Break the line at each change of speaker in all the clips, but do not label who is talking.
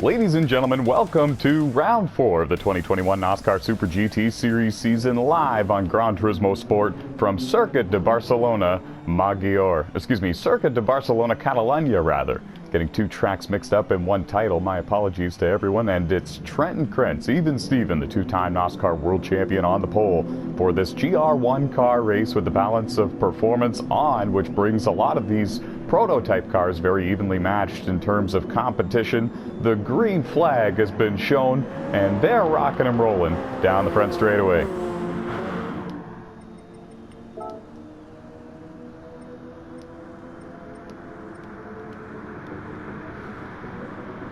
Ladies and gentlemen, welcome to round 4 of the 2021 NOSSCAR Super GT Series season live on Gran Turismo Sport from Circuit de Barcelona-Catalunya rather. Getting two tracks mixed up in one title, my apologies to everyone, and it's Trenton Krentz, even Steven, the two-time NOSSCAR World Champion on the pole for this GR1 car race with the balance of performance on, which brings a lot of these prototype cars very evenly matched in terms of competition. The green flag has been shown, and they're rocking and rolling down the front straightaway.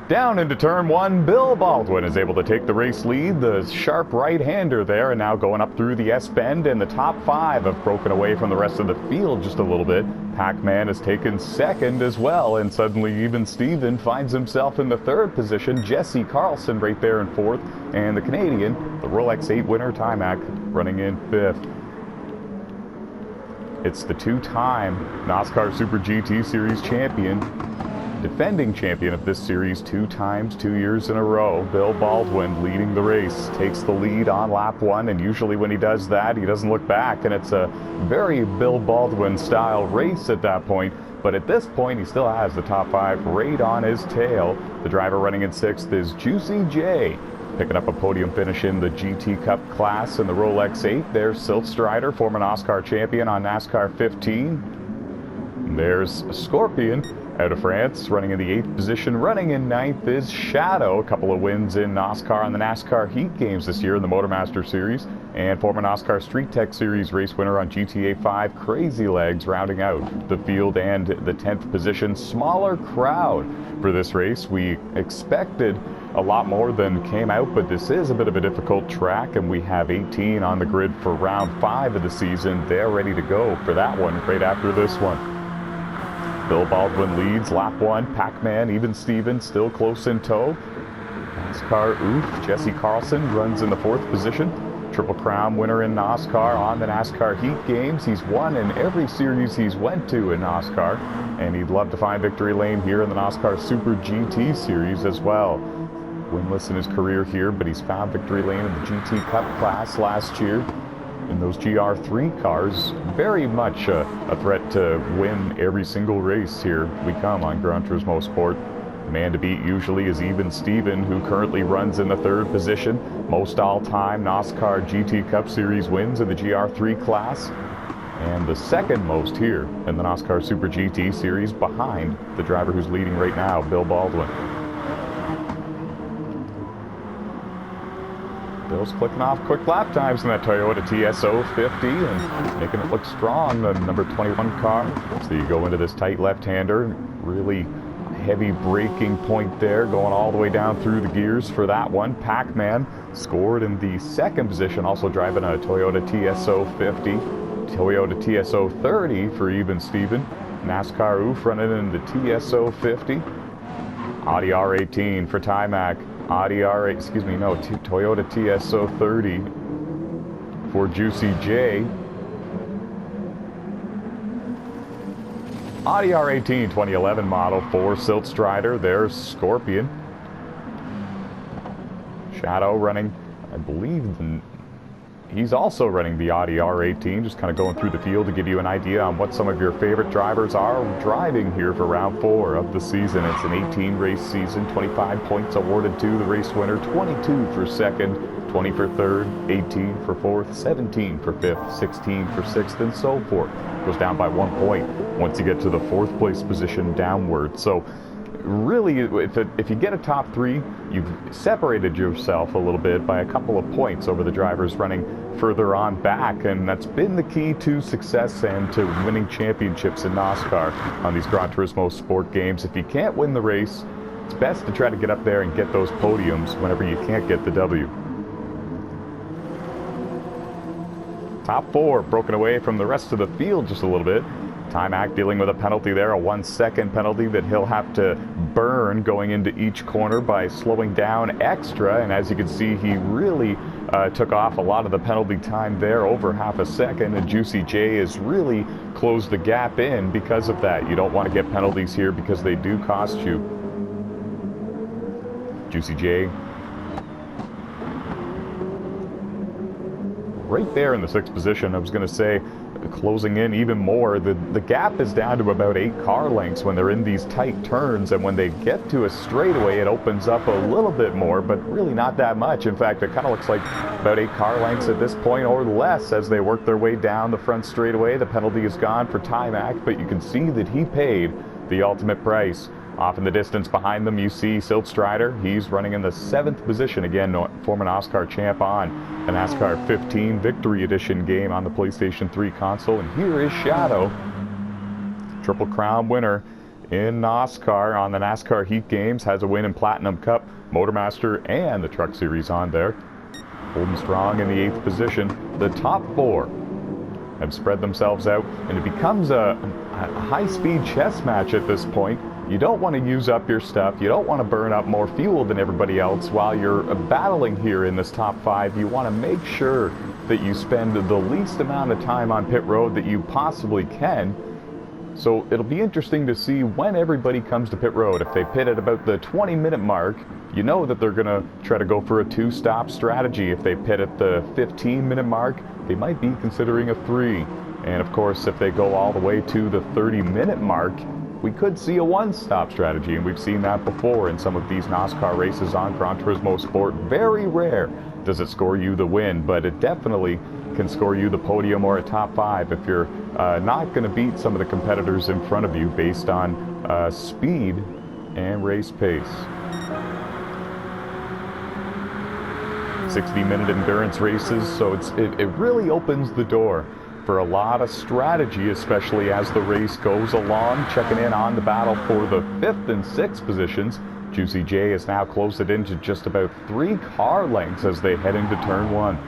Down into turn 1, Bill Baldwin is able to take the race lead. The sharp right-hander there, and now going up through the S-bend, and the top 5 have broken away from the rest of the field just a little bit. Pac-Man has taken second as well, and suddenly even Steven finds himself in the 3rd position. Jesse Carlson right there in 4th, and the Canadian, the Rolex 8 winner, Timac, running in 5th. It's the two-time NOSSCAR Super GT Series champion, defending champion of this series 2 times, 2 years in a row. Bill Baldwin leading the race, takes the lead on lap 1, and usually when he does that, he doesn't look back, and it's a very Bill Baldwin style race at that point. But at this point, he still has the top 5 right on his tail. The driver running in 6th is Juicy J, picking up a podium finish in the GT Cup class in the Rolex 8. There's Silk Strider, former NOSSCAR champion on NASCAR 15. There's Scorpion out of France, running in the 8th position. Running in 9th is Shadow, a couple of wins in NOSSCAR on the NASCAR Heat Games this year in the Motormaster Series, and former NOSSCAR Street Tech Series race winner on GTA 5, Crazy Legs, rounding out the field and the 10th position. Smaller crowd for this race. We expected a lot more than came out, but this is a bit of a difficult track, and we have 18 on the grid for round 5 of the season. They're ready to go for that one right after this one. Bill Baldwin leads lap 1. Pac-Man, even Steven, still close in tow. NASCAR Oof, Jesse Carlson runs in the 4th position. Triple Crown winner in NOSSCAR on the NASCAR Heat Games. He's won in every series he's went to in NOSSCAR, and he'd love to find victory lane here in the NOSSCAR Super GT Series as well. Winless in his career here, but he's found victory lane in the GT Cup class last year. In those GR3 cars, very much a threat to win every single race here we come on Gran Turismo Sport. The man to beat usually is even Steven, who currently runs in the 3rd position. Most all-time NOSSCAR GT Cup Series wins in the GR3 class, and the 2nd most here in the NOSSCAR Super GT Series, behind the driver who's leading right now, Bill Baldwin. Bill's clicking off quick lap times in that Toyota TSO 50 and making it look strong, the number 21 car. So you go into this tight left-hander, really heavy braking point there, going all the way down through the gears for that one. Pac-Man scored in the 2nd position, also driving a Toyota TSO 50. Toyota TSO 30 for even Steven. NASCAR Oof running in the TSO 50. Audi R18 for Timac. Toyota TSO 30 for Juicy J. Audi R18 2011 model for Silk Strider. There's Scorpion. Shadow running, I believe, he's also running the Audi R18, just kind of going through the field to give you an idea on what some of your favorite drivers are driving here for round 4 of the season. It's an 18-race season, 25 points awarded to the race winner, 22 for 2nd, 20 for 3rd, 18 for 4th, 17 for 5th, 16 for 6th, and so forth. Goes down by 1 point once you get to the 4th place position downward. So really, if you get a top 3, you've separated yourself a little bit by a couple of points over the drivers running further on back, and that's been the key to success and to winning championships in NOSSCAR on these Gran Turismo Sport games. If you can't win the race, it's best to try to get up there and get those podiums whenever you can't get the W. Top 4 broken away from the rest of the field just a little bit. Timac dealing with a penalty there, a 1-second penalty that he'll have to burn going into each corner by slowing down extra. And as you can see, he really took off a lot of the penalty time there, over half a second. And Juicy J has really closed the gap in because of that. You don't want to get penalties here because they do cost you. Juicy J right there in the 6th position. I was going to say, closing in even more. The gap is down to about 8 car lengths when they're in these tight turns, and when they get to a straightaway, it opens up a little bit more, but really not that much. In fact, it kind of looks like about 8 car lengths at this point or less as they work their way down the front straightaway. The penalty is gone for Timac, but you can see that he paid the ultimate price. Off in the distance behind them, you see Siltstrider. He's running in the 7th position. Again, former NOSSCAR champ on the NASCAR 15 Victory Edition game on the PlayStation 3 console. And here is Shadow, Triple Crown winner in NOSSCAR on the NASCAR Heat Games. Has a win in Platinum Cup, Motormaster, and the Truck Series on there. Holding strong in the 8th position. The top 4 have spread themselves out, and it becomes a high-speed chess match at this point. You don't want to use up your stuff. You don't want to burn up more fuel than everybody else while you're battling here in this top 5. You want to make sure that you spend the least amount of time on pit road that you possibly can. So it'll be interesting to see when everybody comes to pit road. If they pit at about the 20-minute mark, you know that they're going to try to go for a 2-stop strategy. If they pit at the 15-minute mark, they might be considering a 3. And of course, if they go all the way to the 30-minute mark, we could see a 1-stop strategy, and we've seen that before in some of these NOSSCAR races on Gran Turismo Sport. Very rare does it score you the win, but it definitely can score you the podium or a top 5 if you're not going to beat some of the competitors in front of you based on speed and race pace. 60-minute endurance races, so it really opens the door for a lot of strategy, especially as the race goes along. Checking in on the battle for the 5th and 6th positions. Juicy J has now closed it into just about 3 car lengths as they head into turn 1.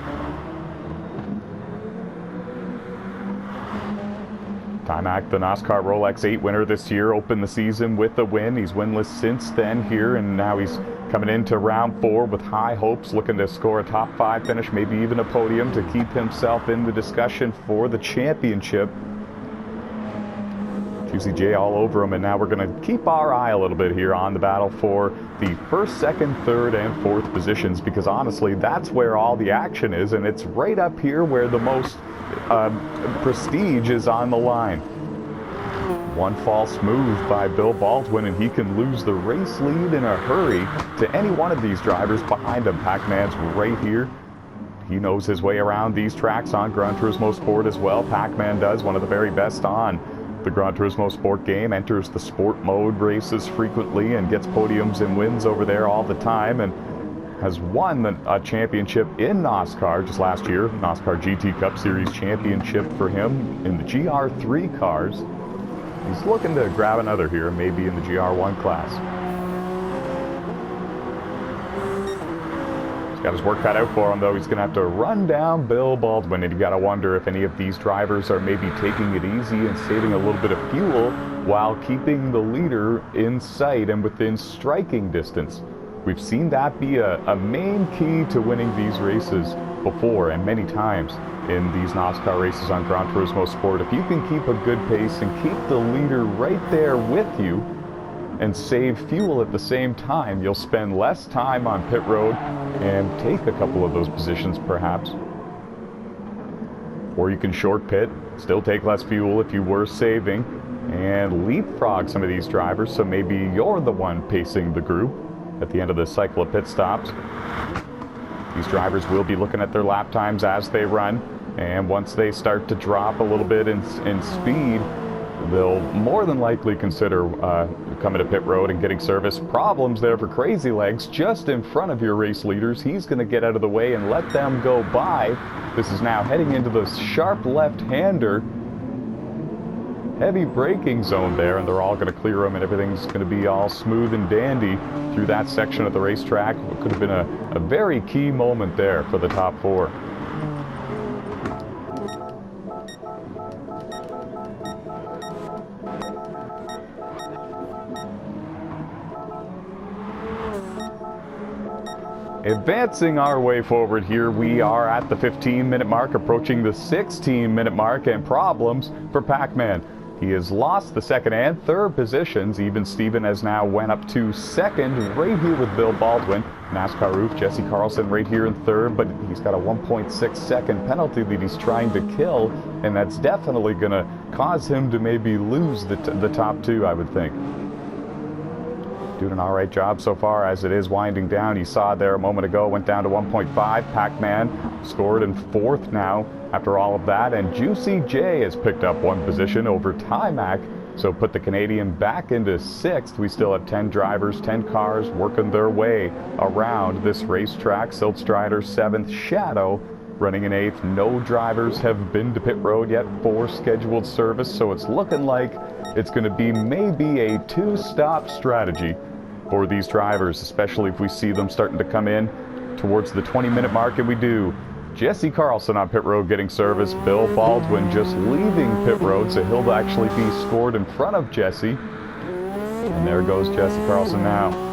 Timac, the NOSSCAR Rolex 8 winner this year, opened the season with a win. He's winless since then here, and now he's coming into round 4 with high hopes, looking to score a top 5 finish, maybe even a podium to keep himself in the discussion for the championship. Juicy J all over him, and now we're going to keep our eye a little bit here on the battle for the 1st, 2nd, 3rd, and 4th positions, because honestly, that's where all the action is, and it's right up here where the most prestige is on the line. One false move by Bill Baldwin, and he can lose the race lead in a hurry to any one of these drivers behind him. Pac-Man's right here. He knows his way around these tracks on Gran Turismo Sport as well. Pac-Man does, one of the very best on the Gran Turismo Sport game. Enters the sport mode races frequently and gets podiums and wins over there all the time, and has won a championship in NOSSCAR just last year. NOSSCAR GT Cup Series championship for him in the GR3 cars. He's looking to grab another here, maybe in the GR1 class. He's got his work cut out for him, though. He's going to have to run down Bill Baldwin, and you got to wonder if any of these drivers are maybe taking it easy and saving a little bit of fuel while keeping the leader in sight and within striking distance. We've seen that be a main key to winning these races before, and many times in these NOSSCAR races on Gran Turismo Sport. If you can keep a good pace and keep the leader right there with you and save fuel at the same time, you'll spend less time on pit road and take a couple of those positions perhaps. Or you can short pit, still take less fuel if you were saving, and leapfrog some of these drivers, so maybe you're the one pacing the group at the end of the cycle of pit stops. These drivers will be looking at their lap times as they run, and once they start to drop a little bit in speed, they'll more than likely consider coming to pit road and getting service. Problems there for Crazy Legs just in front of your race leaders. He's going to get out of the way and let them go by. This is now heading into the sharp left-hander. Heavy braking zone there, and they're all going to clear them, and everything's going to be all smooth and dandy through that section of the racetrack. It could have been a very key moment there for the top 4. Advancing our way forward here, we are at the 15-minute mark, approaching the 16-minute mark, and problems for Pac-Man. He has lost the second and third positions. Even Steven has now went up to second right here with Bill Baldwin. NASCAR roof, Jesse Carlson right here in third, but he's got a 1.6 second penalty that he's trying to kill, and that's definitely going to cause him to maybe lose the top two, I would think. Doing an all right job so far as it is winding down. You saw there a moment ago, went down to 1.5. Pac-Man scored in fourth now after all of that, and Juicy J has picked up one position over Timac, so put the Canadian back into sixth. We still have 10 drivers, 10 cars working their way around this racetrack. Silt Strider seventh, Shadow running in eighth. No drivers have been to pit road yet for scheduled service, so it's looking like it's going to be maybe a two-stop strategy for these drivers, especially if we see them starting to come in towards the 20-minute mark, and we do. Jesse Carlson on pit road getting service. Bill Baldwin just leaving pit road, so he'll actually be scored in front of Jesse. And there goes Jesse Carlson now.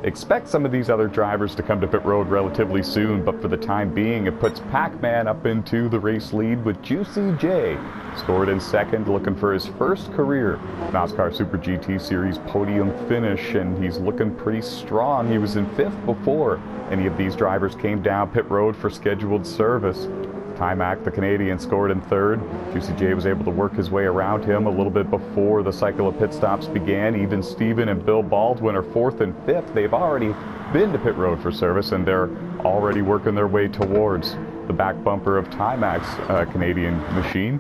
Expect some of these other drivers to come to pit road relatively soon, but for the time being, it puts Pac-Man up into the race lead with Juicy J scored in second, looking for his first career NOSSCAR Super GT Series podium finish, and he's looking pretty strong. He was in fifth before any of these drivers came down pit road for scheduled service. Timac, the Canadian, scored in third. Juicy J was able to work his way around him a little bit before the cycle of pit stops began. Even Steven and Bill Baldwin are fourth and fifth. They've already been to pit road for service, and they're already working their way towards the back bumper of Timac's Canadian machine.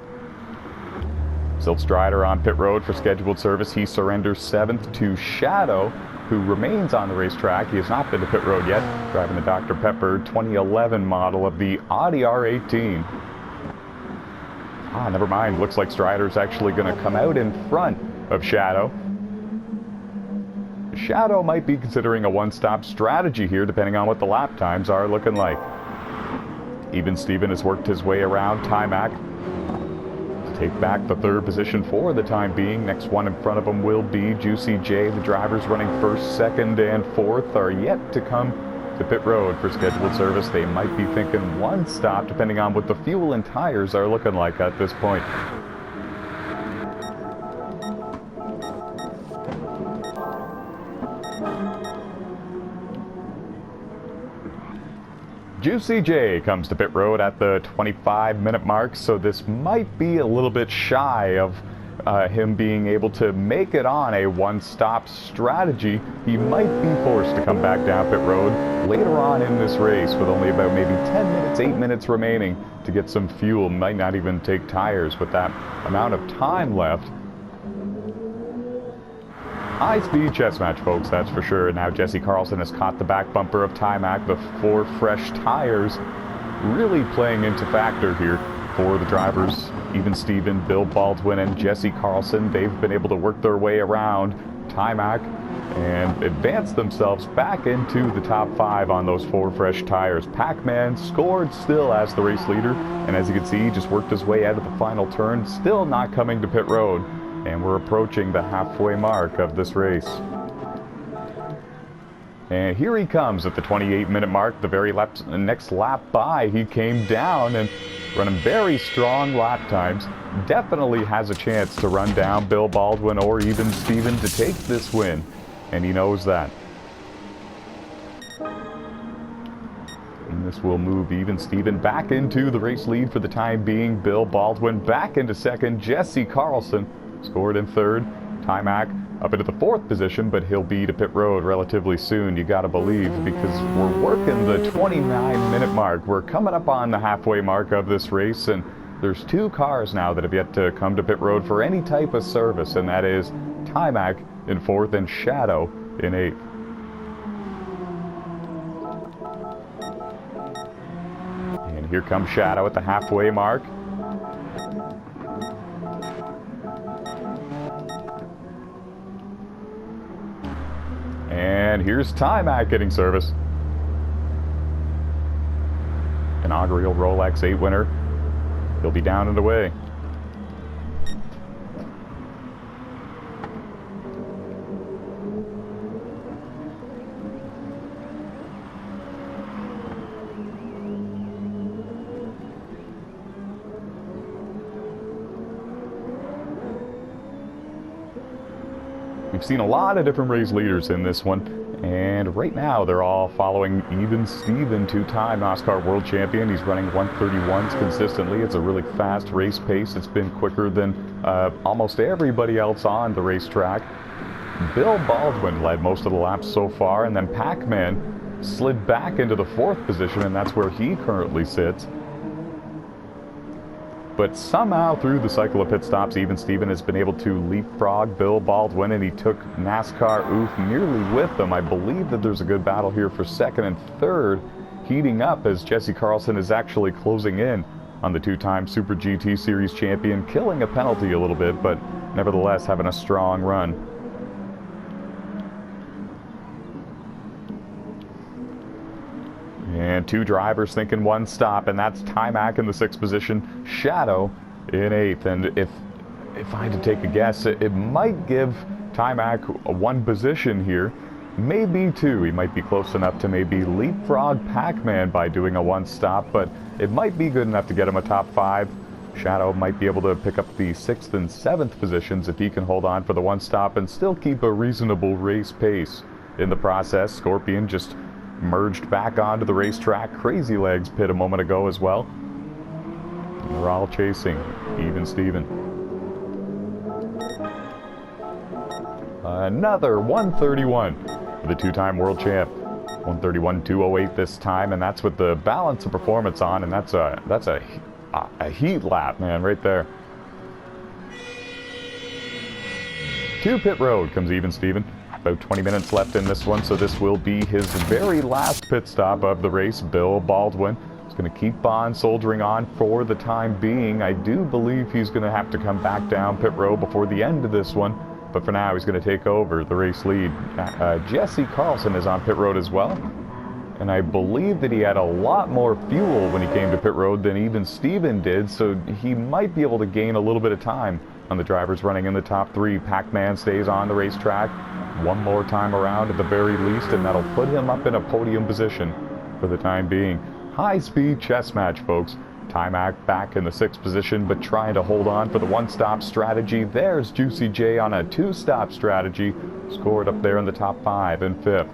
Silt Strider on pit road for scheduled service. He surrenders seventh to Shadow, who remains on the racetrack. He has not been to pit road yet, driving the Dr. Pepper 2011 model of the Audi R18. Never mind. Looks like Strider's actually going to come out in front of Shadow. Shadow might be considering a one-stop strategy here, depending on what the lap times are looking like. Even Steven has worked his way around Timac to take back the third position for the time being. Next one in front of him will be Juicy J. The drivers running first, second, and fourth are yet to come to pit road for scheduled service. They might be thinking one stop, depending on what the fuel and tires are looking like at this point. Juicy J comes to pit road at the 25-minute mark, so this might be a little bit shy of him being able to make it on a one-stop strategy. He might be forced to come back down pit road later on in this race with only about maybe 10 minutes, 8 minutes remaining to get some fuel. Might not even take tires with that amount of time left. High-speed chess match, folks, that's for sure. Now Jesse Carlson has caught the back bumper of Timac. The four fresh tires really playing into factor here for the drivers. Even Steven, Bill Baldwin, and Jesse Carlson, they've been able to work their way around Timac and advance themselves back into the top five on those four fresh tires. Pac-Man scored still as the race leader, and as you can see, he just worked his way out of the final turn, still not coming to pit road. And we're approaching the halfway mark of this race. And here he comes at the 28-minute mark, the very next lap by. He came down and running very strong lap times. Definitely has a chance to run down Bill Baldwin or even Steven to take this win. And he knows that. And this will move even Steven back into the race lead for the time being. Bill Baldwin back into second. Jesse Carlson scored in third. Timac up into the fourth position, but he'll be to pit road relatively soon, you gotta believe, because we're working the 29-minute mark. We're coming up on the halfway mark of this race, and there's two cars now that have yet to come to pit road for any type of service, and that is Timac in fourth and Shadow in eighth. And here comes Shadow at the halfway mark. And here's Timac getting service. Inaugural Rolex 8 winner. He'll be down and away. We've seen a lot of different race leaders in this one, and right now they're all following Even Steven, two-time NOSSCAR world champion. He's running 131s consistently. It's a really fast race pace. It's been quicker than almost everybody else on the racetrack. Bill Baldwin led most of the laps so far, and then Pac-Man slid back into the 4th position, and that's where he currently sits. But somehow through the cycle of pit stops, Even Steven has been able to leapfrog Bill Baldwin, and he took NASCAR Oof nearly with him. I believe that there's a good battle here for 2nd and 3rd, heating up as Jesse Carlson is actually closing in on the two-time Super GT Series champion, killing a penalty a little bit, but nevertheless having a strong run. And 2 drivers thinking 1 stop, and that's Timac in the 6th position, Shadow in 8th. And if I had to take a guess, it might give Timac 1 position here, maybe 2. He might be close enough to maybe leapfrog Pac-Man by doing a 1 stop, but it might be good enough to get him a top 5. Shadow might be able to pick up the 6th and 7th positions if he can hold on for the 1 stop and still keep a reasonable race pace. In the process, Scorpion just merged back onto the racetrack. Crazy Legs pit a moment ago as well. And they're all chasing Even Steven. Another 131 for the two-time world champ. 131.208 this time, and that's with the balance of performance on, and that's a heat lap, man, right there. To pit road comes Even Steven. About 20 minutes left in this one, so this will be his very last pit stop of the race. Bill Baldwin is going to keep on soldiering on for the time being. I do believe he's going to have to come back down pit road before the end of this one, but for now he's going to take over the race lead. Jesse Carlson is on pit road as well, and I believe that he had a lot more fuel when he came to pit road than Even Steven did, so he might be able to gain a little bit of time on the drivers running in the top 3. Pac-Man stays on the racetrack 1 more time around at the very least, and that'll put him up in a podium position for the time being. High-speed chess match, folks. Timac back in the 6th position, but trying to hold on for the 1-stop strategy. There's Juicy J on a 2-stop strategy, scored up there in the top 5 and 5th.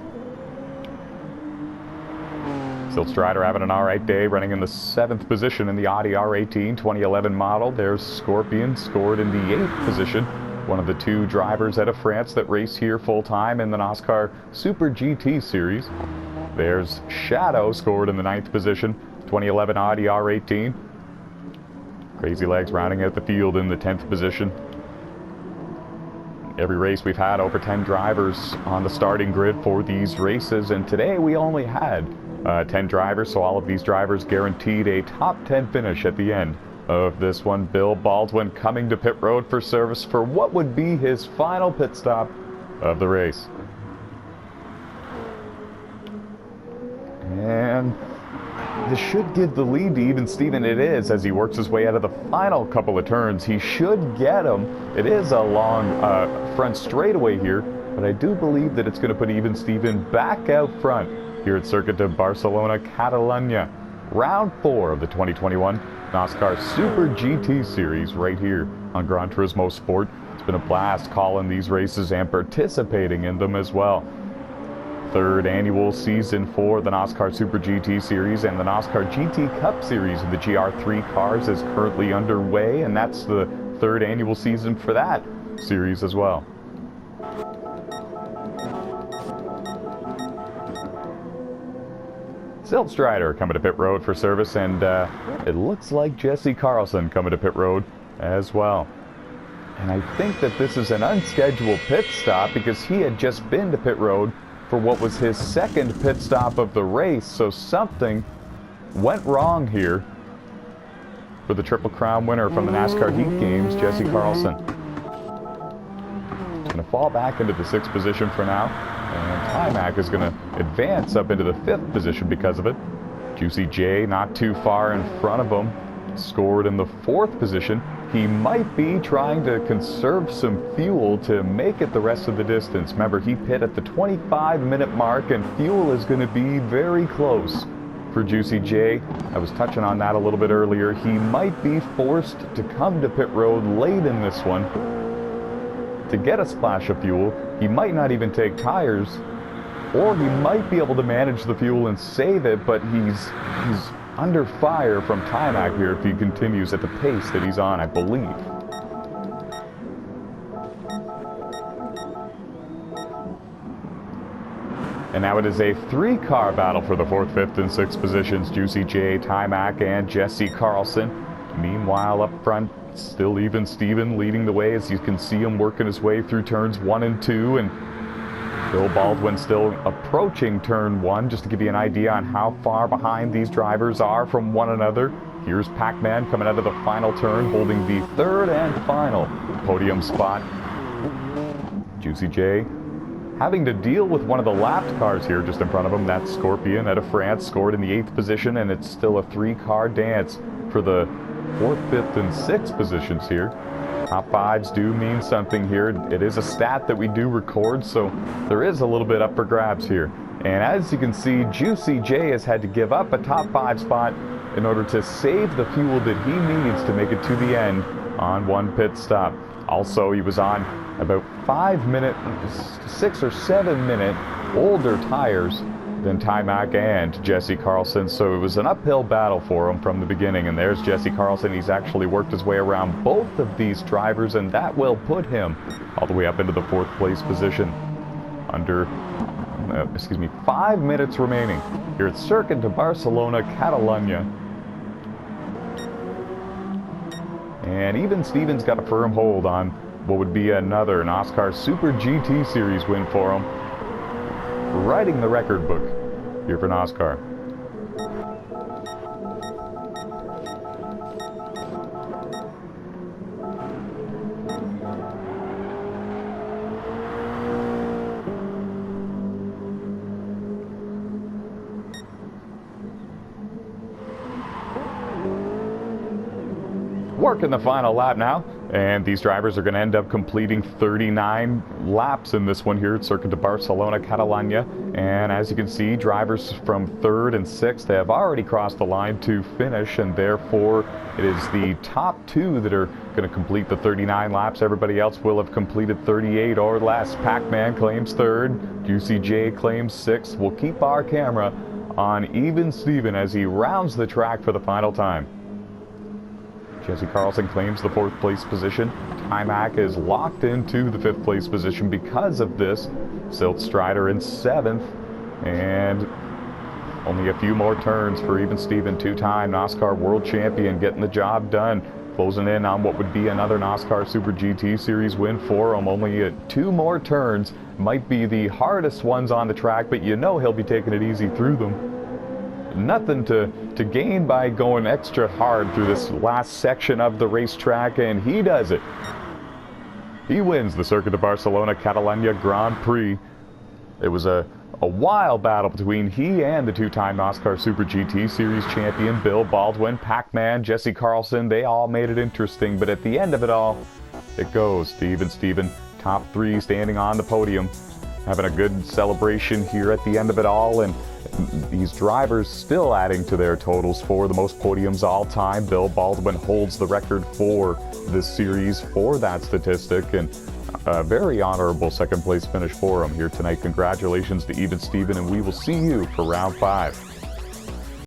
Silt Strider having an alright day, running in the 7th position in the Audi R18 2011 model. There's Scorpion, scored in the 8th position. One of the 2 drivers out of France that race here full-time in the NOSSCAR Super GT Series. There's Shadow, scored in the 9th position, 2011 Audi R18. Crazy Legs rounding out the field in the 10th position. Every race we've had over 10 drivers on the starting grid for these races, and today we only had 10 drivers, so all of these drivers guaranteed a top 10 finish at the end of this one. Bill Baldwin coming to pit road for service for what would be his final pit stop of the race. And this should give the lead to Even Steven. It is, as he works his way out of the final couple of turns. He should get him. It is a long front straightaway here, but I do believe that it's going to put Even Steven back out front here at Circuit de Barcelona-Catalunya. Round 4 of the 2021 NOSSCAR Super GT Series right here on Gran Turismo Sport. It's been a blast calling these races and participating in them as well. 3rd annual season for the NOSSCAR Super GT Series, and the NOSSCAR GT Cup Series of the GR3 cars is currently underway, and that's the 3rd annual season for that series as well. Silt Strider coming to pit road for service, and it looks like Jesse Carlson coming to pit road as well. And I think that this is an unscheduled pit stop because he had just been to pit road for what was his 2nd pit stop of the race, so something went wrong here for the Triple Crown winner from the NASCAR Heat Games, Jesse Carlson. He's going to fall back into the 6th position for now. And Timac is going to advance up into the 5th position because of it. Juicy J not too far in front of him, scored in the 4th position. He might be trying to conserve some fuel to make it the rest of the distance. Remember, he pit at the 25-minute mark, and fuel is going to be very close for Juicy J. I was touching on that a little bit earlier. He might be forced to come to pit road late in this one. to get a splash of fuel. He might not even take tires, or he might be able to manage the fuel and save it, but he's under fire from Timac here if he continues at the pace that he's on, I believe. And now it is a three-car battle for the 4th, 5th, and 6th positions. Juicy J, Timac, and Jesse Carlson. Meanwhile, up front, still Even Steven leading the way, as you can see him working his way through turns 1 and 2. And Bill Baldwin still approaching turn 1, just to give you an idea on how far behind these drivers are from one another. Here's Pac-Man coming out of the final turn, holding the 3rd and final podium spot. Juicy J having to deal with one of the lapped cars here just in front of him. That's Scorpion out of France, scored in the 8th position, and it's still a 3-car dance for the 4th, 5th, and 6th positions here. Top 5s do mean something here. It is a stat that we do record, so there is a little bit up for grabs here. And as you can see, Juicy J has had to give up a top 5 spot in order to save the fuel that he needs to make it to the end on one pit stop. Also, he was on about 6 or 7 minute older tires than Timac and Jesse Carlson, so it was an uphill battle for him from the beginning. And there's Jesse Carlson. He's actually worked his way around both of these drivers, and that will put him all the way up into the 4th place position. Under 5 minutes remaining here at Circuit de Barcelona-Catalunya. And Even Steven's got a firm hold on what would be another NOSSCAR Super GT Series win for him, writing the record book here for NOSSCAR. Working the final lap now, and these drivers are going to end up completing 39 laps in this one here at Circuit de Barcelona-Catalunya. And as you can see, drivers from 3rd and 6th have already crossed the line to finish, and therefore it is the top 2 that are going to complete the 39 laps. Everybody else will have completed 38 or less. Pac-Man claims 3rd, Juicy J claims 6th. We'll keep our camera on Even Steven as he rounds the track for the final time. Jesse Carlson claims the 4th place position. Timac is locked into the 5th place position because of this. Silt Strider in 7th. And only a few more turns for Even Steven, 2-time NOSSCAR World Champion, getting the job done. Closing in on what would be another NOSSCAR Super GT Series win for him. Only 2 more turns. Might be the hardest ones on the track, but you know he'll be taking it easy through them. Nothing to gain by going extra hard through this last section of the racetrack, and he does it. He wins the Circuit de Barcelona-Catalunya Grand Prix. It was a wild battle between he and the 2-time NOSSCAR Super GT Series champion Bill Baldwin. Pac-Man, Jesse Carlson, they all made it interesting, but at the end of it all, it goes to Even Steven, top 3 standing on the podium, having a good celebration here at the end of it all. And these drivers still adding to their totals for the most podiums all time. Bill Baldwin holds the record for this series for that statistic, and a very honorable 2nd place finish for him here tonight. Congratulations to Even Steven, and we will see you for round 5.